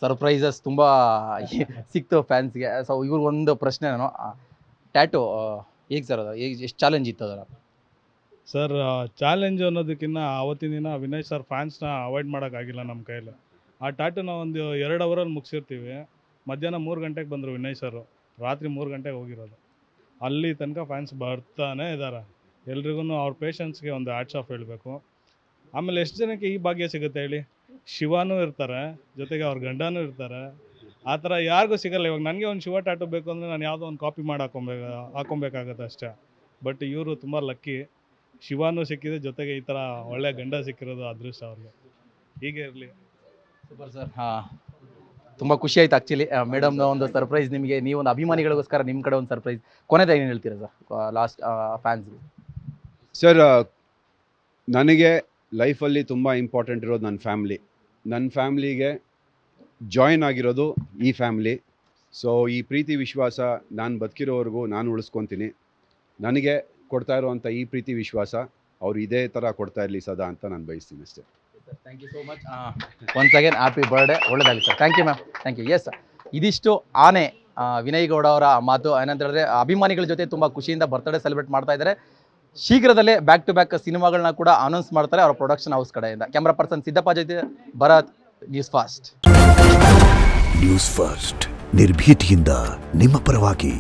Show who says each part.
Speaker 1: Surprises ತುಂಬ ಸಿಕ್ತು ಫ್ಯಾನ್ಸ್ಗೆ. So ಇವ್ರಿಗೊಂದು ಪ್ರಶ್ನೆ ನಾನು, ಟ್ಯಾಟು ಹೇಗೆ ಸರ್ ಅದು, ಹೇಗೆ ಎಷ್ಟು ಚಾಲೆಂಜ್ ಇತ್ತು ಅದರ?
Speaker 2: ಸರ್ ಚಾಲೆಂಜ್ ಅನ್ನೋದಕ್ಕಿಂತ ಆವತ್ತಿನ ದಿನ ವಿನಯ್ ಸರ್ ಫ್ಯಾನ್ಸ್ನ ಅವಾಯ್ಡ್ ಮಾಡೋಕ್ಕಾಗಿಲ್ಲ ನಮ್ಮ ಕೈಯಲ್ಲಿ. ಆ ಟ್ಯಾಟುನ ಒಂದು 2 ಅವರಲ್ಲಿ ಮುಗಿಸಿರ್ತೀವಿ. ಮಧ್ಯಾಹ್ನ 3 ಗಂಟೆಗೆ ಬಂದರು ವಿನಯ್ ಸರು, ರಾತ್ರಿ 3 ಗಂಟೆಗೆ ಹೋಗಿರೋದು. ಅಲ್ಲಿ ತನಕ ಫ್ಯಾನ್ಸ್ ಬರ್ತಾನೆ ಇದ್ದಾರೆ. ಎಲ್ರಿಗೂ ಅವ್ರ ಪೇಷನ್ಸ್ಗೆ ಒಂದು ಹ್ಯಾಟ್ಸ್ ಆಫ್ ಹೇಳಬೇಕು. ಆಮೇಲೆ ಎಷ್ಟು ಜನಕ್ಕೆ ಈ ಭಾಗ್ಯ ಸಿಗುತ್ತೆ ಹೇಳಿ? ಶಿವನೂ ಇರ್ತಾರೆ, ಜೊತೆಗೆ ಅವ್ರ ಗಂಡನೂ ಇರ್ತಾರೆ. ಆ ಥರ ಯಾರಿಗೂ ಸಿಗಲ್ಲ. ಇವಾಗ ನನಗೆ ಒಂದು ಶಿವ ಟ್ಯಾಟು ಬೇಕು ಅಂದರೆ ನಾನು ಯಾವುದೋ ಒಂದು ಕಾಪಿ ಮಾಡಿ ಹಾಕೊಬೇಕಾಗತ್ತೆ ಅಷ್ಟೇ. ಬಟ್ ಇವರು ತುಂಬ ಲಕ್ಕಿ, ಶಿವನೂ ಸಿಕ್ಕಿದೆ, ಜೊತೆಗೆ ಈ ಥರ ಒಳ್ಳೆ ಗಂಡ ಸಿಕ್ಕಿರೋದು ಅದೃಷ್ಟ ಅವ್ರಿಗೆ. ಹೀಗೆ ಇರಲಿ.
Speaker 1: Super sir. ತುಂಬ ಖುಷಿ ಆಯ್ತು ಆ್ಯಕ್ಚುಲಿ. ಮೇಡಮ್ನ ಒಂದು ಸರ್ಪ್ರೈಸ್ ನಿಮಗೆ, ನೀವು ಒಂದು ಅಭಿಮಾನಿಗಳಿಗೋಸ್ಕರ ನಿಮ್ಮ ಕಡೆ ಒಂದು ಸರ್ಪ್ರೈಸ್. ಕೊನೆದಾಗಿ ಏನು ಹೇಳ್ತೀರಾ ಸರ್ ಲಾಸ್ಟ್ ಫ್ಯಾನ್ಸ್ಗೆ?
Speaker 3: ಸರ್, ನನಗೆ ಲೈಫಲ್ಲಿ ತುಂಬ ಇಂಪಾರ್ಟೆಂಟ್ ಇರೋದು ನನ್ನ ಫ್ಯಾಮ್ಲಿ. ನನ್ನ ಫ್ಯಾಮ್ಲಿಗೆ ಜಾಯಿನ್ ಆಗಿರೋದು ಈ ಫ್ಯಾಮ್ಲಿ. ಸೊ ಈ ಪ್ರೀತಿ ವಿಶ್ವಾಸ ನಾನು ಬದುಕಿರೋವರೆಗೂ ನಾನು ಉಳಿಸ್ಕೊತೀನಿ. ನನಗೆ ಕೊಡ್ತಾ ಇರೋವಂಥ ಈ ಪ್ರೀತಿ ವಿಶ್ವಾಸ ಅವ್ರು ಇದೇ ಥರ ಕೊಡ್ತಾ ಇರಲಿ ಸದಾ ಅಂತ ನಾನು ಬಯಸ್ತೀನಿ ಅಷ್ಟೇ.
Speaker 1: Thank you so much. Once again happy birthday, ಒಳ್ಳೆದಾಗಲಿ sir. Thank you ma'am, thank you. Yes, ಇದಿಷ್ಟು ಆನೆ ವಿನಯ್ ಗೌಡ ಅವರ ಮಾತು. ಏನಂತ ಹೇಳಿದ್ರೆ ಅಭಿಮಾನಿಗಳ ಜೊತೆ ತುಂಬ ಖುಷಿಯಿಂದ ಬರ್ತ್ಡೇ ಸೆಲೆಬ್ರೇಟ್ ಮಾಡ್ತಾ ಇದ್ದಾರೆ. ಶೀಘ್ರದಲ್ಲೇ ಬ್ಯಾಕ್ ಟು ಬ್ಯಾಕ್ ಸಿನಿಮಾಗಳನ್ನ ಕೂಡ ಅನೌನ್ಸ್ ಮಾಡ್ತಾರೆ ಅವರ ಪ್ರೊಡಕ್ಷನ್ ಹೌಸ್ ಕಡೆಯಿಂದ. ಕ್ಯಾಮ್ರಾ ಪರ್ಸನ್ ಸಿದ್ದಪ್ಪ ಜೊತೆ Bharath, news fast.
Speaker 4: News first ನಿರ್ಭೀತಿಯಿಂದ ನಿಮ್ಮ ಪರವಾಗಿ.